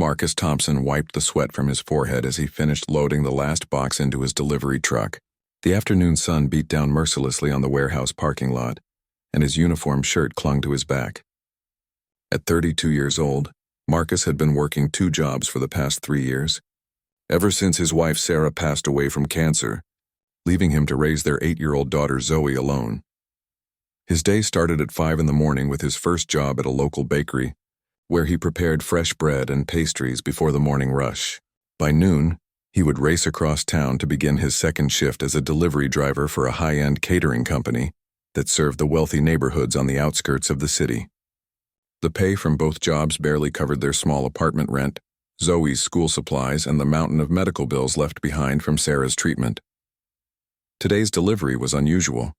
Marcus Thompson wiped the sweat from his forehead as he finished loading the last box into his delivery truck. The afternoon sun beat down mercilessly on the warehouse parking lot, and his uniform shirt clung to his back. At 32 years old, Marcus had been working 2 jobs for the past 3 years, ever since his wife Sarah passed away from cancer, leaving him to raise their 8-year-old daughter Zoe alone. His day started at 5 in the morning with his first job at a local bakery, where he prepared fresh bread and pastries before the morning rush. By noon, he would race across town to begin his second shift as a delivery driver for a high-end catering company that served the wealthy neighborhoods on the outskirts of the city. The pay from both jobs barely covered their small apartment rent, Zoe's school supplies, and the mountain of medical bills left behind from Sarah's treatment. Today's delivery was unusual.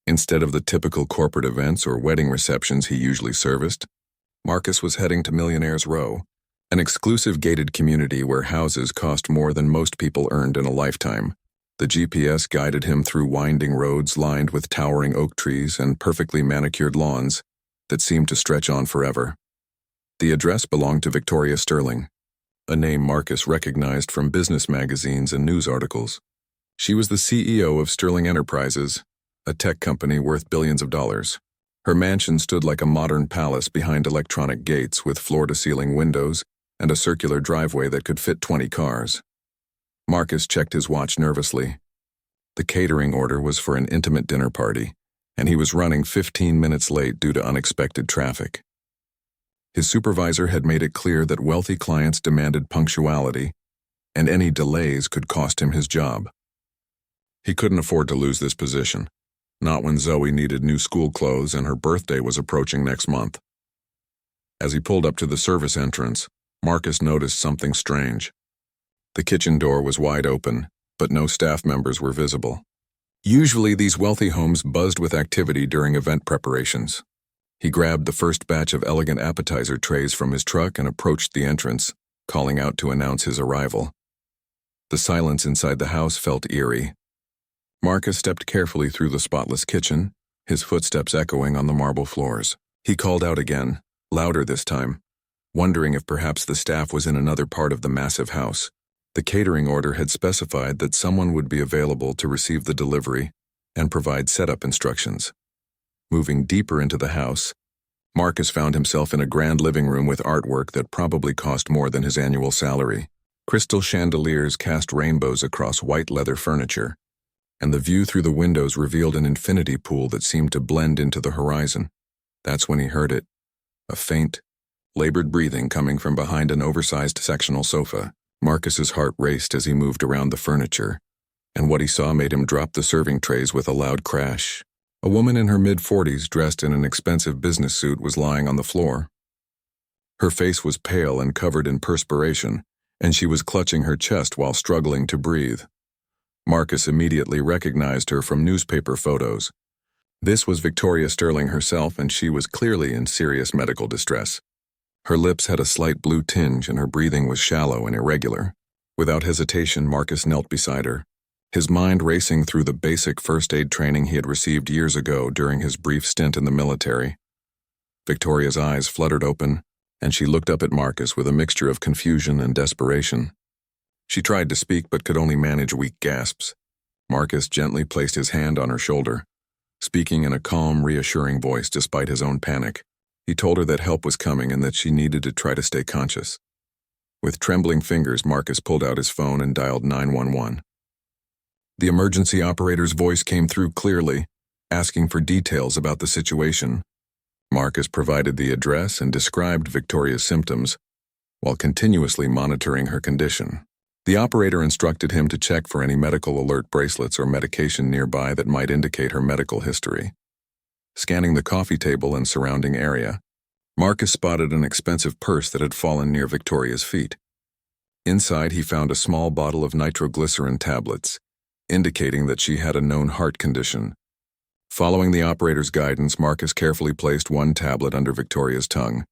Instead of the typical corporate events or wedding receptions he usually serviced, Marcus was heading to Millionaire's Row, an exclusive gated community where houses cost more than most people earned in a lifetime. The GPS guided him through winding roads lined with towering oak trees and perfectly manicured lawns that seemed to stretch on forever. The address belonged to Victoria Sterling, a name Marcus recognized from business magazines and news articles. She was the CEO of Sterling Enterprises, a tech company worth billions of dollars. Her mansion stood like a modern palace behind electronic gates with floor-to-ceiling windows and a circular driveway that could fit 20 cars. Marcus checked his watch nervously. The catering order was for an intimate dinner party, and he was running 15 minutes late due to unexpected traffic. His supervisor had made it clear that wealthy clients demanded punctuality, and any delays could cost him his job. He couldn't afford to lose this position, not when Zoe needed new school clothes and her birthday was approaching next month. As he pulled up to the service entrance, Marcus noticed something strange. The kitchen door was wide open, but no staff members were visible. Usually these wealthy homes buzzed with activity during event preparations. He grabbed the first batch of elegant appetizer trays from his truck and approached the entrance, calling out to announce his arrival. The silence inside the house felt eerie. Marcus stepped carefully through the spotless kitchen, his footsteps echoing on the marble floors. He called out again, louder this time, wondering if perhaps the staff was in another part of the massive house. The catering order had specified that someone would be available to receive the delivery and provide setup instructions. Moving deeper into the house, Marcus found himself in a grand living room with artwork that probably cost more than his annual salary. Crystal chandeliers cast rainbows across white leather furniture, and the view through the windows revealed an infinity pool that seemed to blend into the horizon. That's when he heard it, a faint, labored breathing coming from behind an oversized sectional sofa. Marcus's heart raced as he moved around the furniture, and what he saw made him drop the serving trays with a loud crash. A woman in her mid-40s, dressed in an expensive business suit, was lying on the floor. Her face was pale and covered in perspiration, and she was clutching her chest while struggling to breathe. Marcus immediately recognized her from newspaper photos. This was Victoria Sterling herself, and she was clearly in serious medical distress. Her lips had a slight blue tinge, and her breathing was shallow and irregular. Without hesitation, Marcus knelt beside her, his mind racing through the basic first aid training he had received years ago during his brief stint in the military. Victoria's eyes fluttered open, and she looked up at Marcus with a mixture of confusion and desperation. She tried to speak but could only manage weak gasps. Marcus gently placed his hand on her shoulder, speaking in a calm, reassuring voice despite his own panic. He told her that help was coming and that she needed to try to stay conscious. With trembling fingers, Marcus pulled out his phone and dialed 911. The emergency operator's voice came through clearly, asking for details about the situation. Marcus provided the address and described Victoria's symptoms, while continuously monitoring her condition. The operator instructed him to check for any medical alert bracelets or medication nearby that might indicate her medical history. Scanning the coffee table and surrounding area, Marcus spotted an expensive purse that had fallen near Victoria's feet. Inside, he found a small bottle of nitroglycerin tablets, indicating that she had a known heart condition. Following the operator's guidance, Marcus carefully placed one tablet under Victoria's tongue,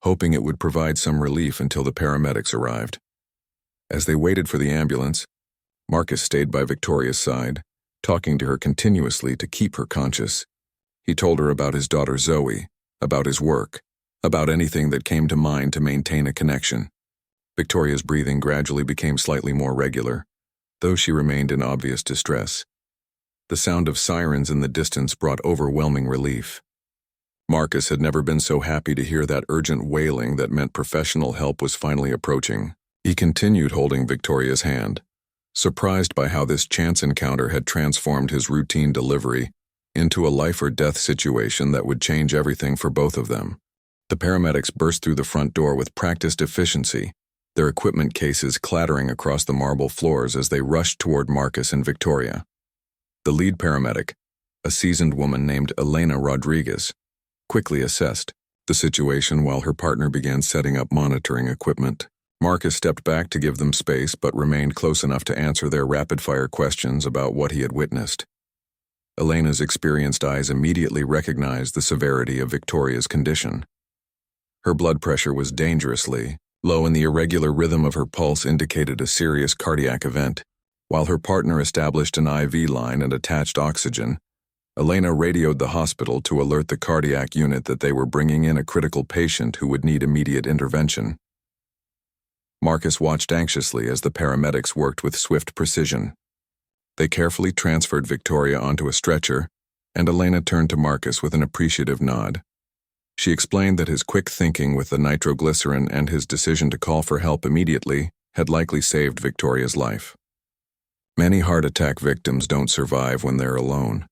hoping it would provide some relief until the paramedics arrived. As they waited for the ambulance, Marcus stayed by Victoria's side, talking to her continuously to keep her conscious. He told her about his daughter Zoe, about his work, about anything that came to mind to maintain a connection. Victoria's breathing gradually became slightly more regular, though she remained in obvious distress. The sound of sirens in the distance brought overwhelming relief. Marcus had never been so happy to hear that urgent wailing that meant professional help was finally approaching. He continued holding Victoria's hand, surprised by how this chance encounter had transformed his routine delivery into a life-or-death situation that would change everything for both of them. The paramedics burst through the front door with practiced efficiency, their equipment cases clattering across the marble floors as they rushed toward Marcus and Victoria. The lead paramedic, a seasoned woman named Elena Rodriguez, quickly assessed the situation while her partner began setting up monitoring equipment. Marcus stepped back to give them space but remained close enough to answer their rapid-fire questions about what he had witnessed. Elena's experienced eyes immediately recognized the severity of Victoria's condition. Her blood pressure was dangerously low and the irregular rhythm of her pulse indicated a serious cardiac event. While her partner established an IV line and attached oxygen, Elena radioed the hospital to alert the cardiac unit that they were bringing in a critical patient who would need immediate intervention. Marcus watched anxiously as the paramedics worked with swift precision. They carefully transferred Victoria onto a stretcher, and Elena turned to Marcus with an appreciative nod. She explained that his quick thinking with the nitroglycerin and his decision to call for help immediately had likely saved Victoria's life. Many heart attack victims don't survive when they're alone,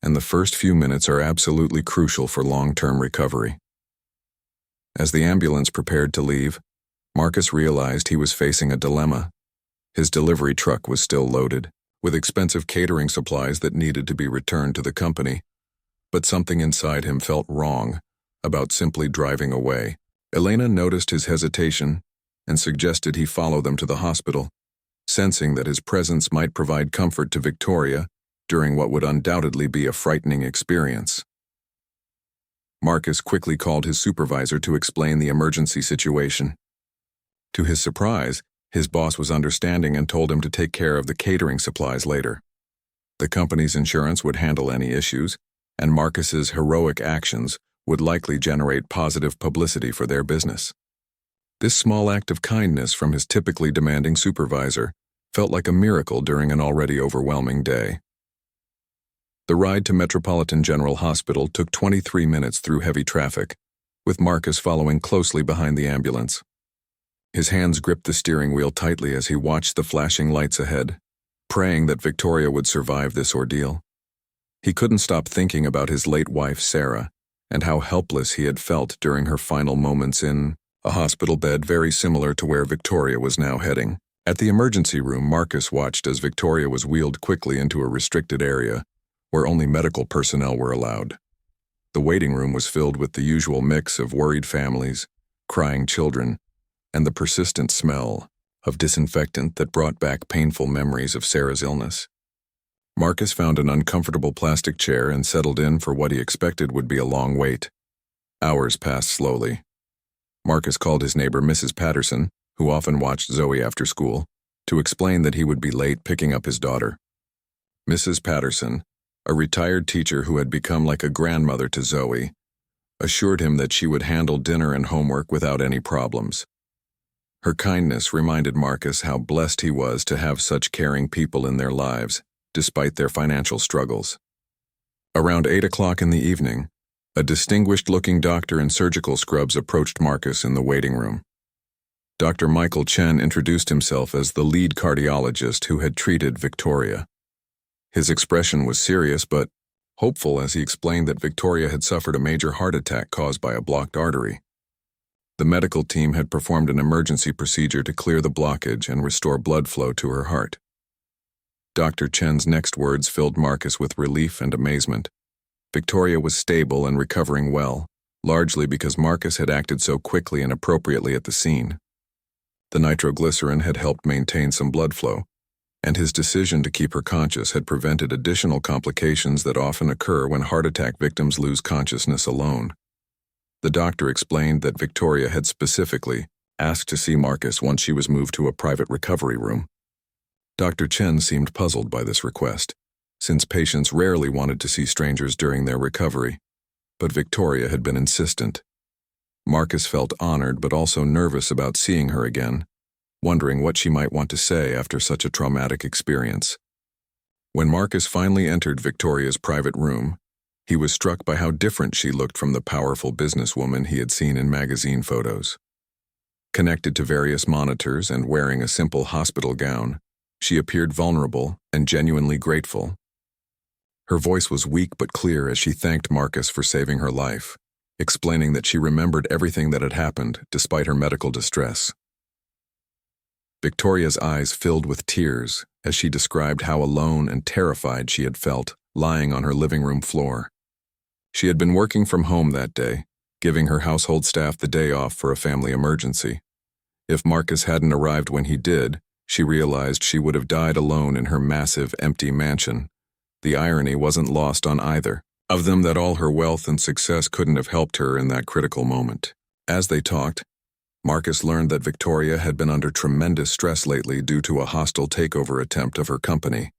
and the first few minutes are absolutely crucial for long-term recovery. As the ambulance prepared to leave, Marcus realized he was facing a dilemma. His delivery truck was still loaded, with expensive catering supplies that needed to be returned to the company, but something inside him felt wrong about simply driving away. Elena noticed his hesitation and suggested he follow them to the hospital, sensing that his presence might provide comfort to Victoria during what would undoubtedly be a frightening experience. Marcus quickly called his supervisor to explain the emergency situation. To his surprise, his boss was understanding and told him to take care of the catering supplies later. The company's insurance would handle any issues, and Marcus's heroic actions would likely generate positive publicity for their business. This small act of kindness from his typically demanding supervisor felt like a miracle during an already overwhelming day. The ride to Metropolitan General Hospital took 23 minutes through heavy traffic, with Marcus following closely behind the ambulance. His hands gripped the steering wheel tightly as he watched the flashing lights ahead, praying that Victoria would survive this ordeal. He couldn't stop thinking about his late wife, Sarah, and how helpless he had felt during her final moments in a hospital bed very similar to where Victoria was now heading. At the emergency room, Marcus watched as Victoria was wheeled quickly into a restricted area where only medical personnel were allowed. The waiting room was filled with the usual mix of worried families, crying children, and the persistent smell of disinfectant that brought back painful memories of Sarah's illness. Marcus found an uncomfortable plastic chair and settled in for what he expected would be a long wait. Hours passed slowly. Marcus called his neighbor Mrs. Patterson, who often watched Zoe after school, to explain that he would be late picking up his daughter. Mrs. Patterson, a retired teacher who had become like a grandmother to Zoe, assured him that she would handle dinner and homework without any problems. Her kindness reminded Marcus how blessed he was to have such caring people in their lives, despite their financial struggles. Around 8 o'clock in the evening, a distinguished-looking doctor in surgical scrubs approached Marcus in the waiting room. Dr. Michael Chen introduced himself as the lead cardiologist who had treated Victoria. His expression was serious but hopeful as he explained that Victoria had suffered a major heart attack caused by a blocked artery. The medical team had performed an emergency procedure to clear the blockage and restore blood flow to her heart. Dr. Chen's next words filled Marcus with relief and amazement. Victoria was stable and recovering well, largely because Marcus had acted so quickly and appropriately at the scene. The nitroglycerin had helped maintain some blood flow, and his decision to keep her conscious had prevented additional complications that often occur when heart attack victims lose consciousness alone. The doctor explained that Victoria had specifically asked to see Marcus once she was moved to a private recovery room. Dr. Chen seemed puzzled by this request, since patients rarely wanted to see strangers during their recovery, but Victoria had been insistent. Marcus felt honored but also nervous about seeing her again, wondering what she might want to say after such a traumatic experience. When Marcus finally entered Victoria's private room, he was struck by how different she looked from the powerful businesswoman he had seen in magazine photos. Connected to various monitors and wearing a simple hospital gown, she appeared vulnerable and genuinely grateful. Her voice was weak but clear as she thanked Marcus for saving her life, explaining that she remembered everything that had happened despite her medical distress. Victoria's eyes filled with tears as she described how alone and terrified she had felt lying on her living room floor. She had been working from home that day, giving her household staff the day off for a family emergency. If Marcus hadn't arrived when he did, she realized she would have died alone in her massive, empty mansion. The irony wasn't lost on either of them that all her wealth and success couldn't have helped her in that critical moment. As they talked, Marcus learned that Victoria had been under tremendous stress lately due to a hostile takeover attempt of her company.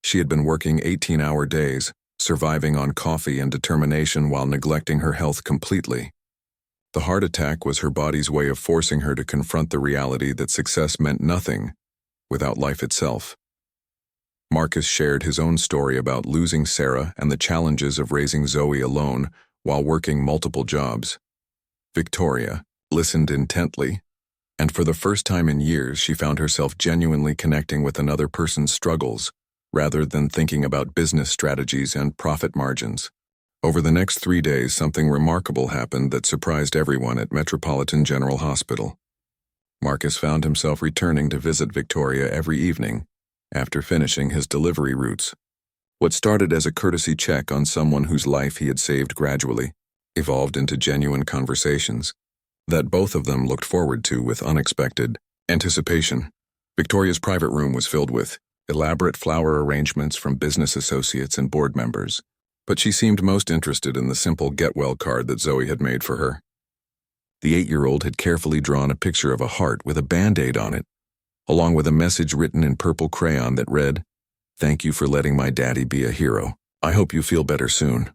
She had been working 18-hour days, surviving on coffee and determination while neglecting her health completely. The heart attack was her body's way of forcing her to confront the reality that success meant nothing without life itself. Marcus shared his own story about losing Sarah and the challenges of raising Zoe alone while working multiple jobs. Victoria listened intently, and for the first time in years she found herself genuinely connecting with another person's struggles, rather than thinking about business strategies and profit margins. Over the next 3 days, something remarkable happened that surprised everyone at Metropolitan General Hospital. Marcus found himself returning to visit Victoria every evening after finishing his delivery routes. What started as a courtesy check on someone whose life he had saved gradually evolved into genuine conversations that both of them looked forward to with unexpected anticipation. Victoria's private room was filled with elaborate flower arrangements from business associates and board members, but she seemed most interested in the simple get-well card that Zoe had made for her. The 8-year-old had carefully drawn a picture of a heart with a Band-Aid on it, along with a message written in purple crayon that read, "Thank you for letting my daddy be a hero. I hope you feel better soon."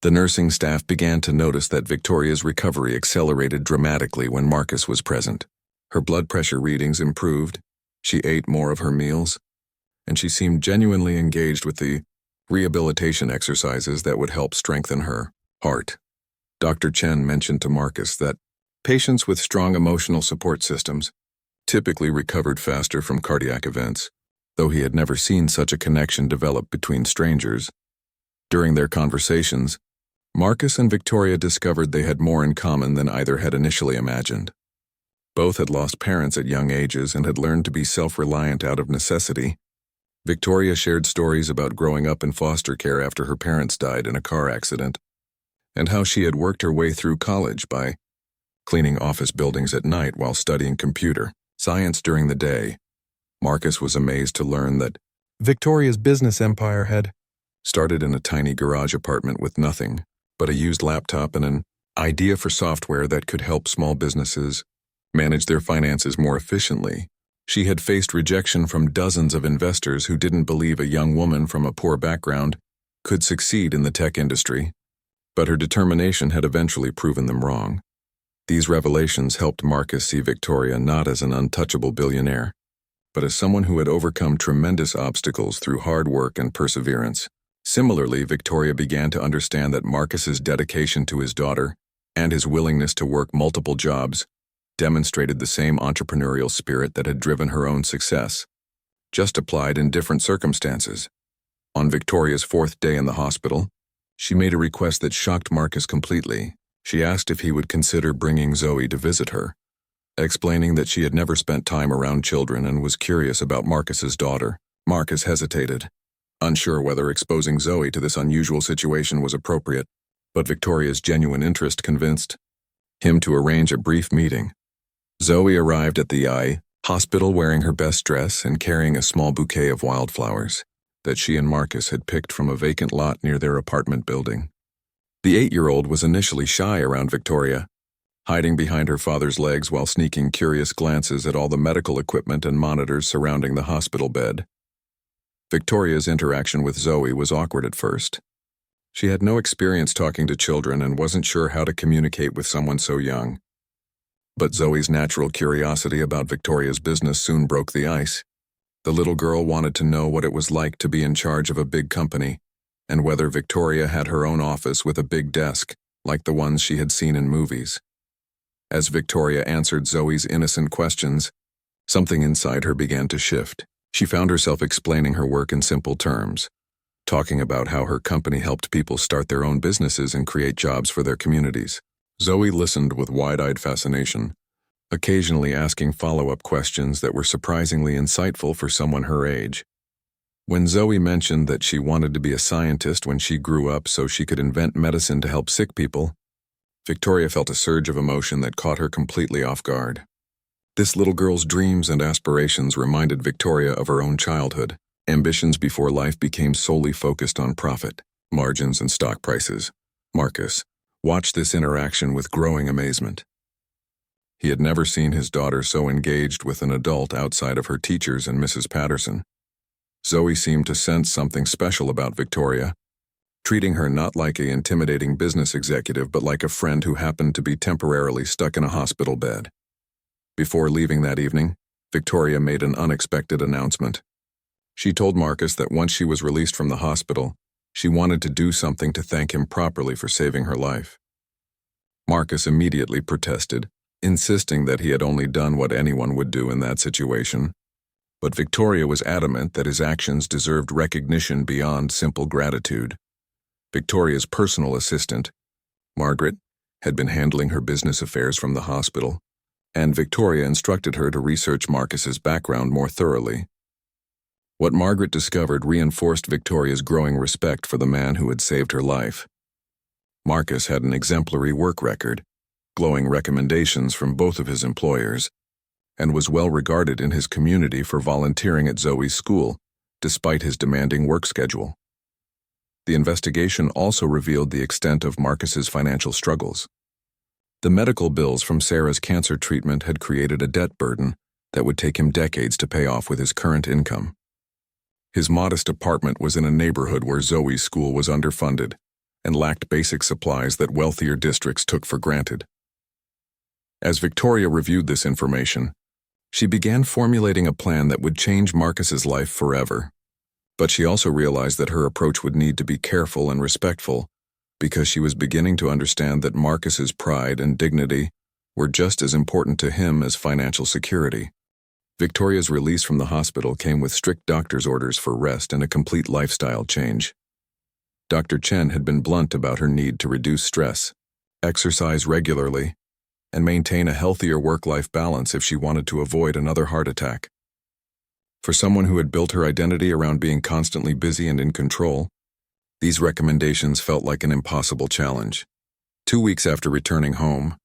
The nursing staff began to notice that Victoria's recovery accelerated dramatically when Marcus was present. Her blood pressure readings improved, she ate more of her meals, and she seemed genuinely engaged with the rehabilitation exercises that would help strengthen her heart. Dr. Chen mentioned to Marcus that patients with strong emotional support systems typically recovered faster from cardiac events, though he had never seen such a connection develop between strangers. During their conversations, Marcus and Victoria discovered they had more in common than either had initially imagined. Both had lost parents at young ages and had learned to be self-reliant out of necessity. Victoria shared stories about growing up in foster care after her parents died in a car accident, and how she had worked her way through college by cleaning office buildings at night while studying computer science during the day. Marcus was amazed to learn that Victoria's business empire had started in a tiny garage apartment with nothing but a used laptop and an idea for software that could help small businesses manage their finances more efficiently. She had faced rejection from dozens of investors who didn't believe a young woman from a poor background could succeed in the tech industry, but her determination had eventually proven them wrong. These revelations helped Marcus see Victoria not as an untouchable billionaire, but as someone who had overcome tremendous obstacles through hard work and perseverance. Similarly, Victoria began to understand that Marcus's dedication to his daughter and his willingness to work multiple jobs demonstrated the same entrepreneurial spirit that had driven her own success, just applied in different circumstances. On Victoria's 4th day in the hospital, she made a request that shocked Marcus completely. She asked if he would consider bringing Zoe to visit her, explaining that she had never spent time around children and was curious about Marcus's daughter. Marcus hesitated, unsure whether exposing Zoe to this unusual situation was appropriate, but Victoria's genuine interest convinced him to arrange a brief meeting. Zoe arrived at the hospital wearing her best dress and carrying a small bouquet of wildflowers that she and Marcus had picked from a vacant lot near their apartment building. The 8-year-old was initially shy around Victoria, hiding behind her father's legs while sneaking curious glances at all the medical equipment and monitors surrounding the hospital bed. Victoria's interaction with Zoe was awkward at first. She had no experience talking to children and wasn't sure how to communicate with someone so young. But Zoe's natural curiosity about Victoria's business soon broke the ice. The little girl wanted to know what it was like to be in charge of a big company, and whether Victoria had her own office with a big desk, like the ones she had seen in movies. As Victoria answered Zoe's innocent questions, something inside her began to shift. She found herself explaining her work in simple terms, talking about how her company helped people start their own businesses and create jobs for their communities. Zoe listened with wide-eyed fascination, occasionally asking follow-up questions that were surprisingly insightful for someone her age. When Zoe mentioned that she wanted to be a scientist when she grew up so she could invent medicine to help sick people, Victoria felt a surge of emotion that caught her completely off guard. This little girl's dreams and aspirations reminded Victoria of her own childhood. Ambitions before life became solely focused on profit, margins, and stock prices. Marcus watched this interaction with growing amazement. He had never seen his daughter so engaged with an adult outside of her teachers and Mrs. Patterson. Zoe seemed to sense something special about Victoria, treating her not like an intimidating business executive but like a friend who happened to be temporarily stuck in a hospital bed. Before leaving that evening, Victoria made an unexpected announcement. She told Marcus that once she was released from the hospital, she wanted to do something to thank him properly for saving her life. Marcus immediately protested, insisting that he had only done what anyone would do in that situation. But Victoria was adamant that his actions deserved recognition beyond simple gratitude. Victoria's personal assistant, Margaret, had been handling her business affairs from the hospital, and Victoria instructed her to research Marcus's background more thoroughly. What Margaret discovered reinforced Victoria's growing respect for the man who had saved her life. Marcus had an exemplary work record, glowing recommendations from both of his employers, and was well regarded in his community for volunteering at Zoe's school, despite his demanding work schedule. The investigation also revealed the extent of Marcus's financial struggles. The medical bills from Sarah's cancer treatment had created a debt burden that would take him decades to pay off with his current income. His modest apartment was in a neighborhood where Zoe's school was underfunded and lacked basic supplies that wealthier districts took for granted. As Victoria reviewed this information, she began formulating a plan that would change Marcus's life forever. But she also realized that her approach would need to be careful and respectful, because she was beginning to understand that Marcus's pride and dignity were just as important to him as financial security. Victoria's release from the hospital came with strict doctor's orders for rest and a complete lifestyle change. Dr. Chen had been blunt about her need to reduce stress, exercise regularly, and maintain a healthier work-life balance if she wanted to avoid another heart attack. For someone who had built her identity around being constantly busy and in control, these recommendations felt like an impossible challenge. 2 weeks after returning home,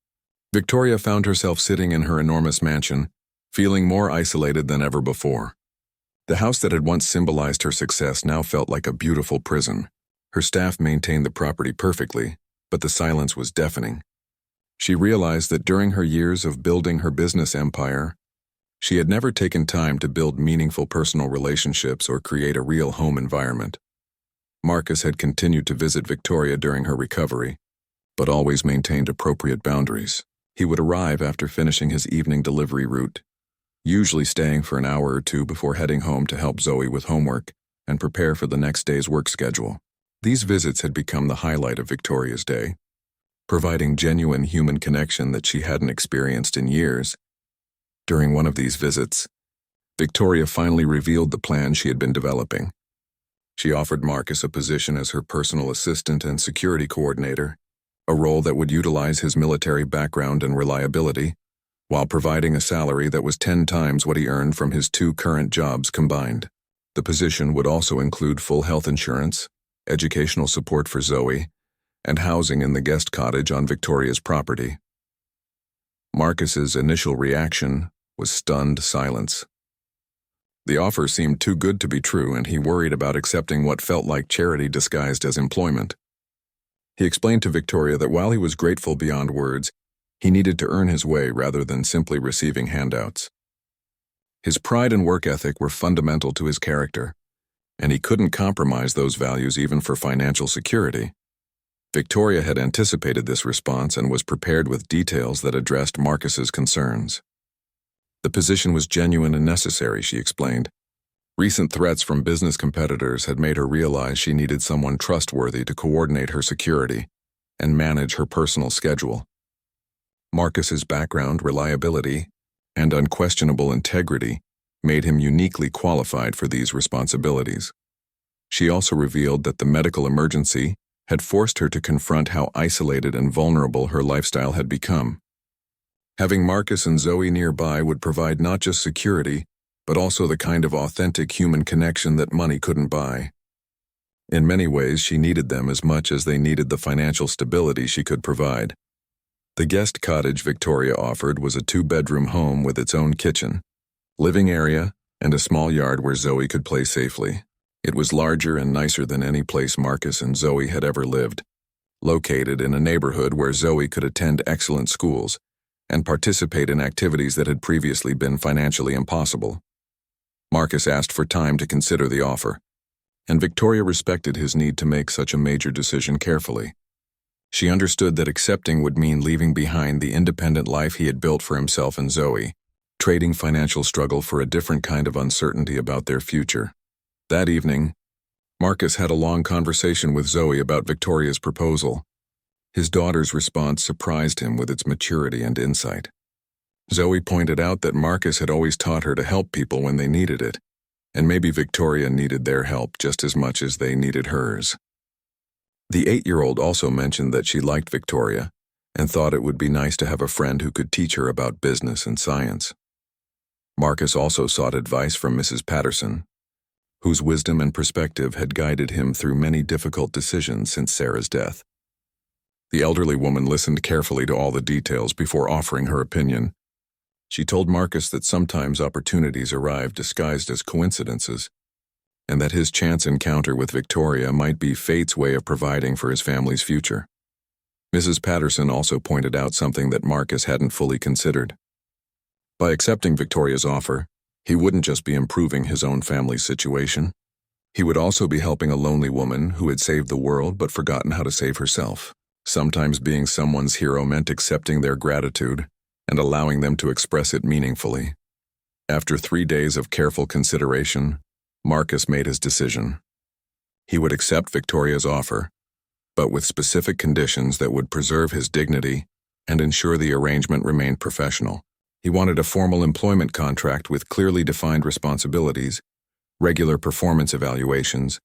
Victoria found herself sitting in her enormous mansion, feeling more isolated than ever before. The house that had once symbolized her success now felt like a beautiful prison. Her staff maintained the property perfectly, but the silence was deafening. She realized that during her years of building her business empire, she had never taken time to build meaningful personal relationships or create a real home environment. Marcus had continued to visit Victoria during her recovery, but always maintained appropriate boundaries. He would arrive after finishing his evening delivery route, usually staying for an hour or two before heading home to help Zoe with homework and prepare for the next day's work schedule. These visits had become the highlight of Victoria's day, providing genuine human connection that she hadn't experienced in years. During one of these visits, Victoria finally revealed the plan she had been developing. She offered Marcus a position as her personal assistant and security coordinator, a role that would utilize his military background and reliability, while providing a salary that was 10 times what he earned from his 2 current jobs combined. The position would also include full health insurance, educational support for Zoe, and housing in the guest cottage on Victoria's property. Marcus's initial reaction was stunned silence. The offer seemed too good to be true, and he worried about accepting what felt like charity disguised as employment. He explained to Victoria that while he was grateful beyond words, he needed to earn his way rather than simply receiving handouts. His pride and work ethic were fundamental to his character, and he couldn't compromise those values even for financial security. Victoria had anticipated this response and was prepared with details that addressed Marcus's concerns. The position was genuine and necessary, she explained. Recent threats from business competitors had made her realize she needed someone trustworthy to coordinate her security and manage her personal schedule. Marcus's background, reliability, and unquestionable integrity made him uniquely qualified for these responsibilities. She also revealed that the medical emergency had forced her to confront how isolated and vulnerable her lifestyle had become. Having Marcus and Zoe nearby would provide not just security, but also the kind of authentic human connection that money couldn't buy. In many ways, she needed them as much as they needed the financial stability she could provide. The guest cottage Victoria offered was a 2-bedroom home with its own kitchen, living area, and a small yard where Zoe could play safely. It was larger and nicer than any place Marcus and Zoe had ever lived, located in a neighborhood where Zoe could attend excellent schools and participate in activities that had previously been financially impossible. Marcus asked for time to consider the offer, and Victoria respected his need to make such a major decision carefully. She understood that accepting would mean leaving behind the independent life he had built for himself and Zoe, trading financial struggle for a different kind of uncertainty about their future. That evening, Marcus had a long conversation with Zoe about Victoria's proposal. His daughter's response surprised him with its maturity and insight. Zoe pointed out that Marcus had always taught her to help people when they needed it, and maybe Victoria needed their help just as much as they needed hers. The 8-year-old also mentioned that she liked Victoria and thought it would be nice to have a friend who could teach her about business and science. Marcus also sought advice from Mrs. Patterson, whose wisdom and perspective had guided him through many difficult decisions since Sarah's death. The elderly woman listened carefully to all the details before offering her opinion. She told Marcus that sometimes opportunities arrive disguised as coincidences, and that his chance encounter with Victoria might be fate's way of providing for his family's future. Mrs. Patterson also pointed out something that Marcus hadn't fully considered. By accepting Victoria's offer, he wouldn't just be improving his own family's situation. He would also be helping a lonely woman who had saved the world but forgotten how to save herself. Sometimes being someone's hero meant accepting their gratitude and allowing them to express it meaningfully. After 3 days of careful consideration, Marcus made his decision. He would accept Victoria's offer, but with specific conditions that would preserve his dignity and ensure the arrangement remained professional. He wanted a formal employment contract with clearly defined responsibilities, regular performance evaluations,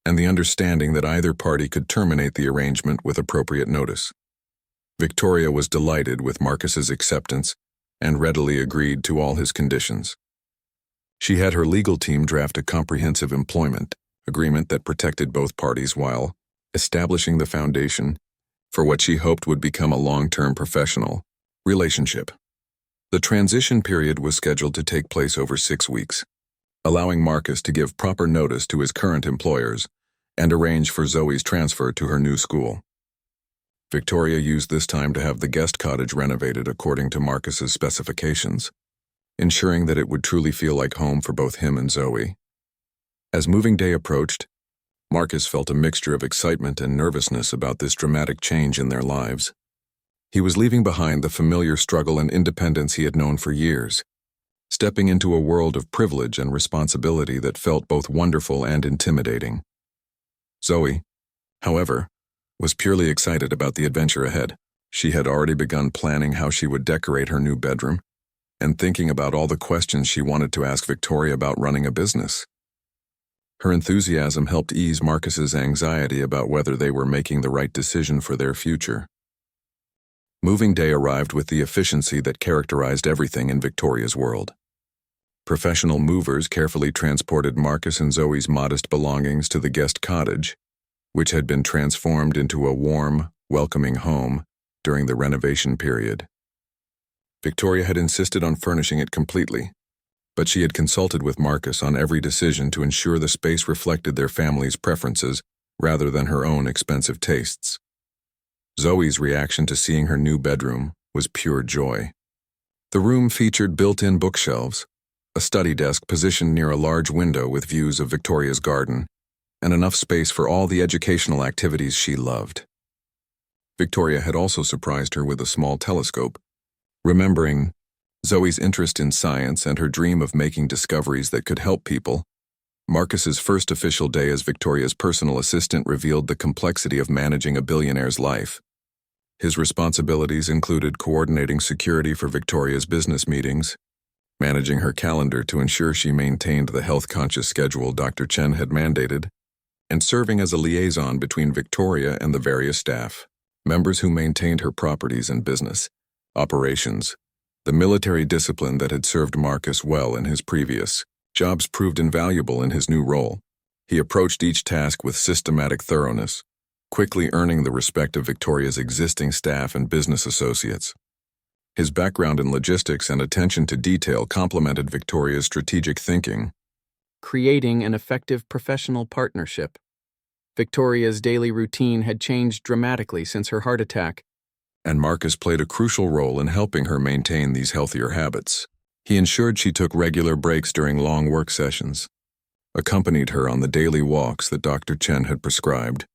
and the understanding that either party could terminate the arrangement with appropriate notice. Victoria was delighted with Marcus's acceptance and readily agreed to all his conditions. She had her legal team draft a comprehensive employment agreement that protected both parties while establishing the foundation for what she hoped would become a long-term professional relationship. The transition period was scheduled to take place over 6 weeks, allowing Marcus to give proper notice to his current employers and arrange for Zoe's transfer to her new school. Victoria used this time to have the guest cottage renovated according to Marcus's specifications, ensuring that it would truly feel like home for both him and Zoe. As moving day approached, Marcus felt a mixture of excitement and nervousness about this dramatic change in their lives. He was leaving behind the familiar struggle and independence he had known for years, stepping into a world of privilege and responsibility that felt both wonderful and intimidating. Zoe, however, was purely excited about the adventure ahead. She had already begun planning how she would decorate her new bedroom and thinking about all the questions she wanted to ask Victoria about running a business. Her enthusiasm helped ease Marcus's anxiety about whether they were making the right decision for their future. Moving day arrived with the efficiency that characterized everything in Victoria's world. Professional movers carefully transported Marcus and Zoe's modest belongings to the guest cottage, which had been transformed into a warm, welcoming home during the renovation period. Victoria had insisted on furnishing it completely, but she had consulted with Marcus on every decision to ensure the space reflected their family's preferences rather than her own expensive tastes. Zoe's reaction to seeing her new bedroom was pure joy. The room featured built-in bookshelves, a study desk positioned near a large window with views of Victoria's garden, and enough space for all the educational activities she loved. Victoria had also surprised her with a small telescope. Remembering Zoe's interest in science and her dream of making discoveries that could help people, Marcus's first official day as Victoria's personal assistant revealed the complexity of managing a billionaire's life. His responsibilities included coordinating security for Victoria's business meetings, managing her calendar to ensure she maintained the health-conscious schedule Dr. Chen had mandated, and serving as a liaison between Victoria and the various staff members who maintained her properties and business operations. The military discipline that had served Marcus well in his previous jobs proved invaluable in his new role. He approached each task with systematic thoroughness, quickly earning the respect of Victoria's existing staff and business associates. His background in logistics and attention to detail complemented Victoria's strategic thinking, creating an effective professional partnership. Victoria's daily routine had changed dramatically since her heart attack, and Marcus played a crucial role in helping her maintain these healthier habits. He ensured she took regular breaks during long work sessions, accompanied her on the daily walks that Dr. Chen had prescribed,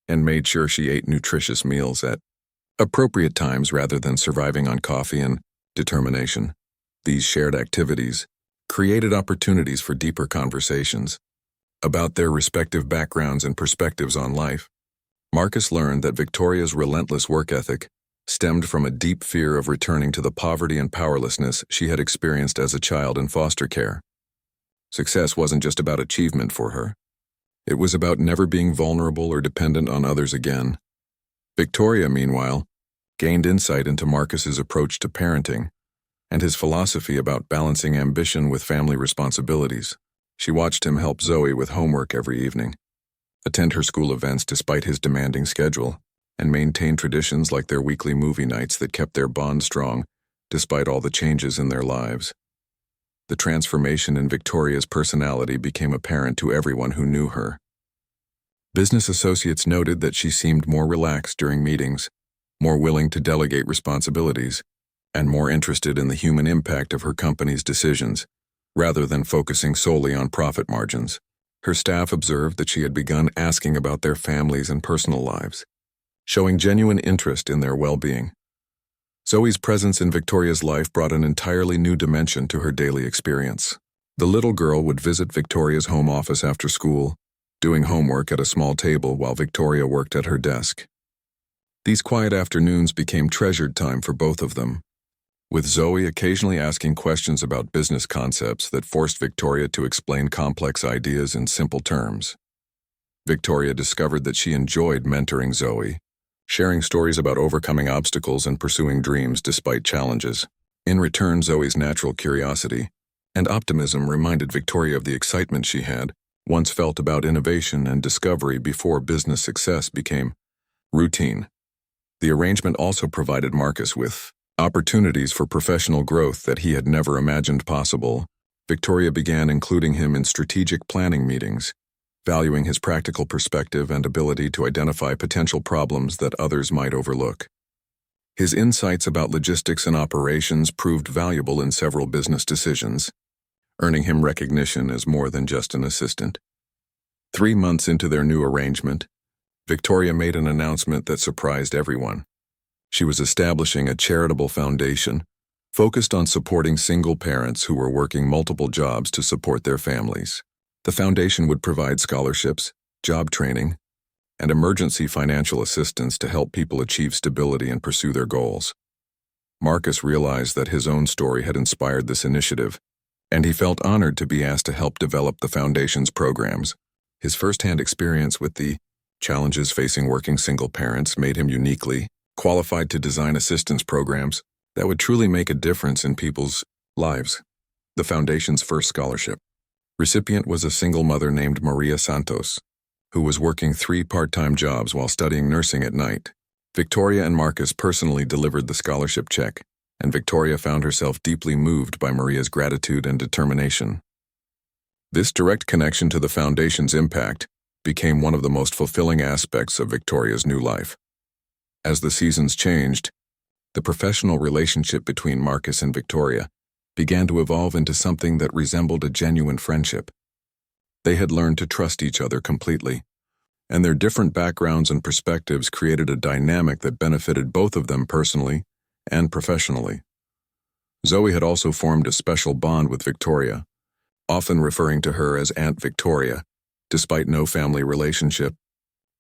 and made sure she ate nutritious meals at appropriate times rather than surviving on coffee and determination. These shared activities created opportunities for deeper conversations about their respective backgrounds and perspectives on life. Marcus learned that Victoria's relentless work ethic stemmed from a deep fear of returning to the poverty and powerlessness she had experienced as a child in foster care. Success wasn't just about achievement for her. It was about never being vulnerable or dependent on others again. Victoria, meanwhile, gained insight into Marcus's approach to parenting and his philosophy about balancing ambition with family responsibilities. She watched him help Zoe with homework every evening, attend her school events despite his demanding schedule, and maintain traditions like their weekly movie nights that kept their bond strong despite all the changes in their lives. The transformation in Victoria's personality became apparent to everyone who knew her. Business associates noted that she seemed more relaxed during meetings, more willing to delegate responsibilities, and more interested in the human impact of her company's decisions, rather than focusing solely on profit margins. Her staff observed that she had begun asking about their families and personal lives, showing genuine interest in their well-being. Zoe's presence in Victoria's life brought an entirely new dimension to her daily experience. The little girl would visit Victoria's home office after school, doing homework at a small table while Victoria worked at her desk. These quiet afternoons became treasured time for both of them, with Zoe occasionally asking questions about business concepts that forced Victoria to explain complex ideas in simple terms. Victoria discovered that she enjoyed mentoring Zoe, sharing stories about overcoming obstacles and pursuing dreams despite challenges. In return, Zoe's natural curiosity and optimism reminded Victoria of the excitement she had once felt about innovation and discovery before business success became routine. The arrangement also provided Marcus with opportunities for professional growth that he had never imagined possible. Victoria began including him in strategic planning meetings, valuing his practical perspective and ability to identify potential problems that others might overlook. His insights about logistics and operations proved valuable in several business decisions, earning him recognition as more than just an assistant. 3 months into their new arrangement, Victoria made an announcement that surprised everyone. She was establishing a charitable foundation focused on supporting single parents who were working multiple jobs to support their families. The foundation would provide scholarships, job training, and emergency financial assistance to help people achieve stability and pursue their goals. Marcus realized that his own story had inspired this initiative, and he felt honored to be asked to help develop the foundation's programs. His firsthand experience with the challenges facing working single parents made him uniquely qualified to design assistance programs that would truly make a difference in people's lives. The foundation's first scholarship recipient was a single mother named Maria Santos, who was working 3 part-time jobs while studying nursing at night. Victoria and Marcus personally delivered the scholarship check, and Victoria found herself deeply moved by Maria's gratitude and determination. This direct connection to the foundation's impact became one of the most fulfilling aspects of Victoria's new life. As the seasons changed, the professional relationship between Marcus and Victoria began to evolve into something that resembled a genuine friendship. They had learned to trust each other completely, and their different backgrounds and perspectives created a dynamic that benefited both of them personally and professionally. Zoe had also formed a special bond with Victoria, often referring to her as Aunt Victoria, despite no family relationship.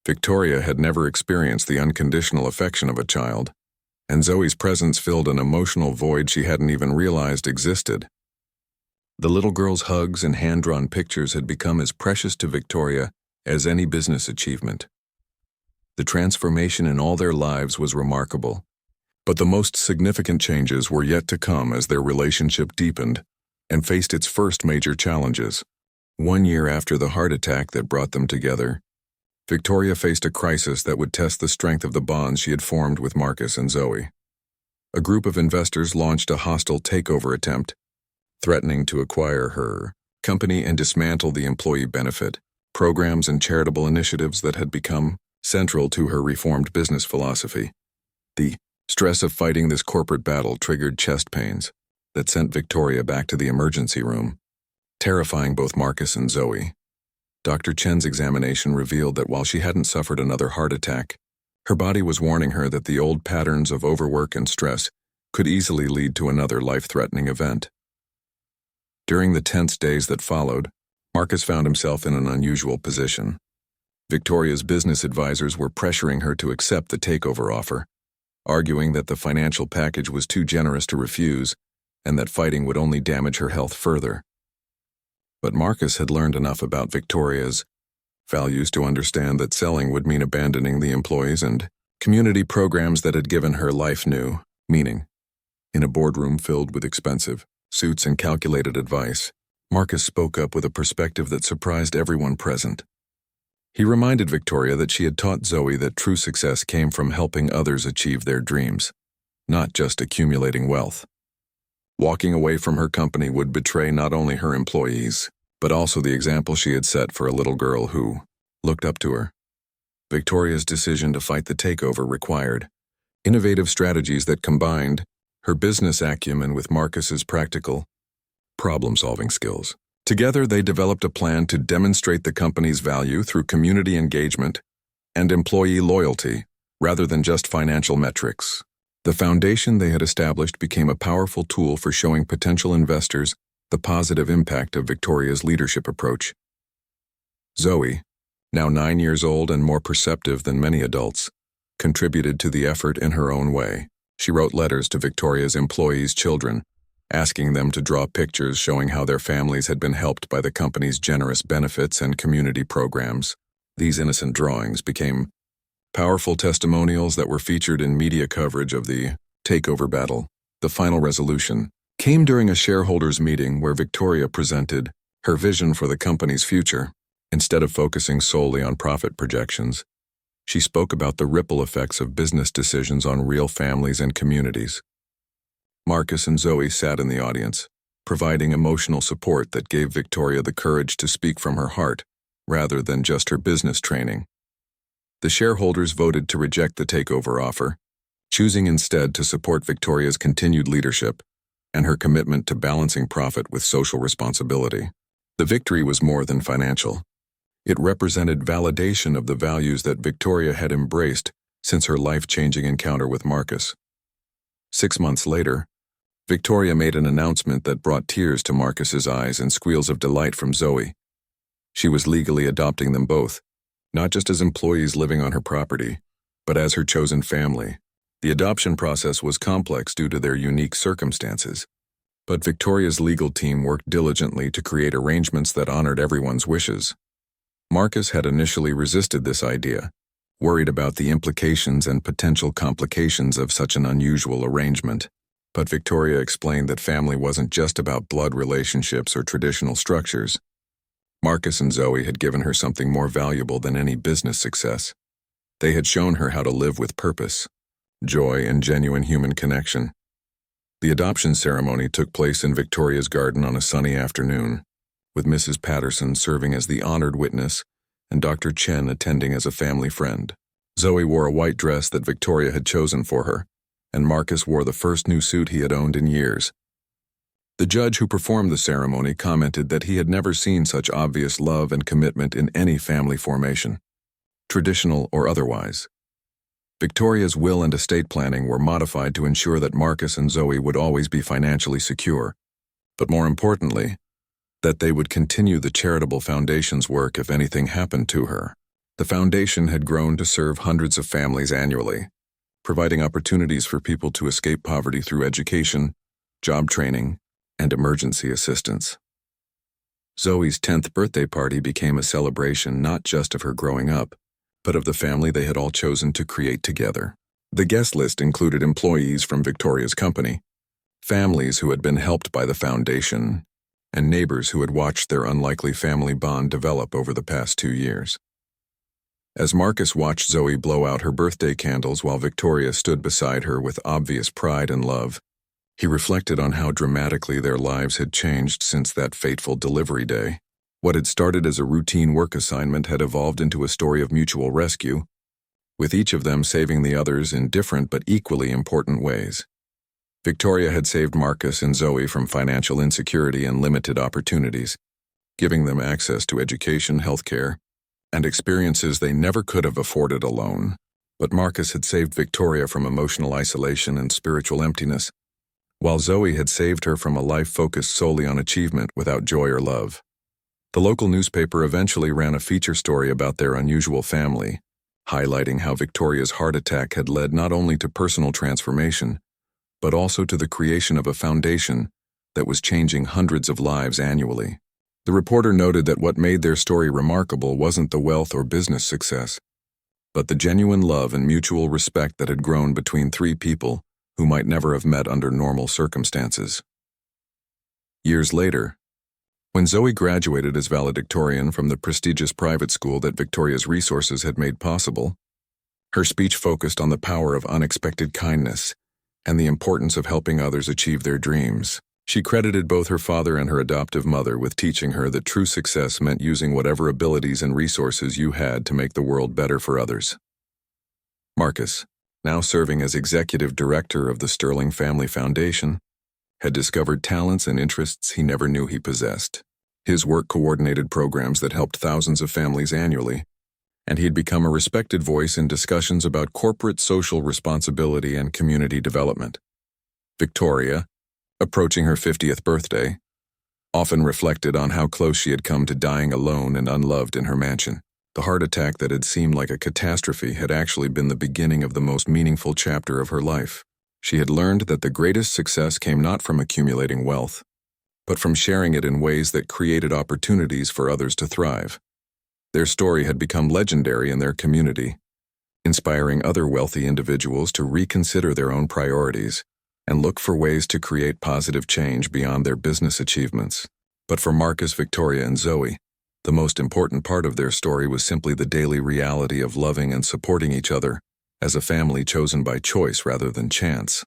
Victoria had never experienced the unconditional affection of a child, and Zoe's presence filled an emotional void she hadn't even realized existed. The little girl's hugs and hand-drawn pictures had become as precious to Victoria as any business achievement. The transformation in all their lives was remarkable, but the most significant changes were yet to come as their relationship deepened and faced its first major challenges. 1 year after the heart attack that brought them together, Victoria faced a crisis that would test the strength of the bonds she had formed with Marcus and Zoe. A group of investors launched a hostile takeover attempt, threatening to acquire her company and dismantle the employee benefit programs and charitable initiatives that had become central to her reformed business philosophy. The stress of fighting this corporate battle triggered chest pains that sent Victoria back to the emergency room, terrifying both Marcus and Zoe. Dr. Chen's examination revealed that while she hadn't suffered another heart attack, her body was warning her that the old patterns of overwork and stress could easily lead to another life-threatening event. During the tense days that followed, Marcus found himself in an unusual position. Victoria's business advisors were pressuring her to accept the takeover offer, arguing that the financial package was too generous to refuse and that fighting would only damage her health further. But Marcus had learned enough about Victoria's values to understand that selling would mean abandoning the employees and community programs that had given her life new meaning. In a boardroom filled with expensive suits and calculated advice, Marcus spoke up with a perspective that surprised everyone present. He reminded Victoria that she had taught Zoe that true success came from helping others achieve their dreams, not just accumulating wealth. Walking away from her company would betray not only her employees, but also the example she had set for a little girl who looked up to her. Victoria's decision to fight the takeover required innovative strategies that combined her business acumen with Marcus's practical, problem-solving skills. Together, they developed a plan to demonstrate the company's value through community engagement and employee loyalty, rather than just financial metrics. The foundation they had established became a powerful tool for showing potential investors the positive impact of Victoria's leadership approach. Zoe, now 9 years old and more perceptive than many adults, contributed to the effort in her own way. She wrote letters to Victoria's employees' children, asking them to draw pictures showing how their families had been helped by the company's generous benefits and community programs. These innocent drawings became powerful testimonials that were featured in media coverage of the takeover battle. The final resolution came during a shareholders' meeting where Victoria presented her vision for the company's future. Instead of focusing solely on profit projections, she spoke about the ripple effects of business decisions on real families and communities. Marcus and Zoe sat in the audience, providing emotional support that gave Victoria the courage to speak from her heart, rather than just her business training. The shareholders voted to reject the takeover offer, choosing instead to support Victoria's continued leadership and her commitment to balancing profit with social responsibility. The victory was more than financial. It represented validation of the values that Victoria had embraced since her life-changing encounter with Marcus. 6 months later, Victoria made an announcement that brought tears to Marcus's eyes and squeals of delight from Zoe. She was legally adopting them both, not just as employees living on her property, but as her chosen family. The adoption process was complex due to their unique circumstances, but Victoria's legal team worked diligently to create arrangements that honored everyone's wishes. Marcus had initially resisted this idea, worried about the implications and potential complications of such an unusual arrangement. But Victoria explained that family wasn't just about blood relationships or traditional structures. Marcus and Zoe had given her something more valuable than any business success. They had shown her how to live with purpose, joy, and genuine human connection. The adoption ceremony took place in Victoria's garden on a sunny afternoon, with Mrs. Patterson serving as the honored witness and Dr. Chen attending as a family friend. Zoe wore a white dress that Victoria had chosen for her, and Marcus wore the first new suit he had owned in years. The judge who performed the ceremony commented that he had never seen such obvious love and commitment in any family formation. traditional or otherwise. Victoria's will and estate planning were modified to ensure that Marcus and Zoe would always be financially secure, but more importantly, that they would continue the charitable foundation's work if anything happened to her. The foundation had grown to serve hundreds of families annually, providing opportunities for people to escape poverty through education, job training, and emergency assistance. Zoe's 10th birthday party became a celebration not just of her growing up, but of the family they had all chosen to create together. The guest list included employees from Victoria's company, families who had been helped by the foundation, and neighbors who had watched their unlikely family bond develop over the past 2 years. As Marcus watched Zoe blow out her birthday candles while Victoria stood beside her with obvious pride and love, he reflected on how dramatically their lives had changed since that fateful delivery day. What had started as a routine work assignment had evolved into a story of mutual rescue, with each of them saving the others in different but equally important ways. Victoria had saved Marcus and Zoe from financial insecurity and limited opportunities, giving them access to education, healthcare, and experiences they never could have afforded alone. But Marcus had saved Victoria from emotional isolation and spiritual emptiness, while Zoe had saved her from a life focused solely on achievement without joy or love. The local newspaper eventually ran a feature story about their unusual family, highlighting how Victoria's heart attack had led not only to personal transformation, but also to the creation of a foundation that was changing hundreds of lives annually. The reporter noted that what made their story remarkable wasn't the wealth or business success, but the genuine love and mutual respect that had grown between 3 people who might never have met under normal circumstances. Years later, when Zoe graduated as valedictorian from the prestigious private school that Victoria's resources had made possible, her speech focused on the power of unexpected kindness and the importance of helping others achieve their dreams. She credited both her father and her adoptive mother with teaching her that true success meant using whatever abilities and resources you had to make the world better for others. Marcus, now serving as executive director of the Sterling Family Foundation, had discovered talents and interests he never knew he possessed. His work coordinated programs that helped thousands of families annually, and he had become a respected voice in discussions about corporate social responsibility and community development. Victoria, approaching her 50th birthday, often reflected on how close she had come to dying alone and unloved in her mansion. The heart attack that had seemed like a catastrophe had actually been the beginning of the most meaningful chapter of her life. She had learned that the greatest success came not from accumulating wealth, but from sharing it in ways that created opportunities for others to thrive. Their story had become legendary in their community, inspiring other wealthy individuals to reconsider their own priorities and look for ways to create positive change beyond their business achievements. But for Marcus, Victoria, and Zoe, the most important part of their story was simply the daily reality of loving and supporting each other as a family chosen by choice rather than chance.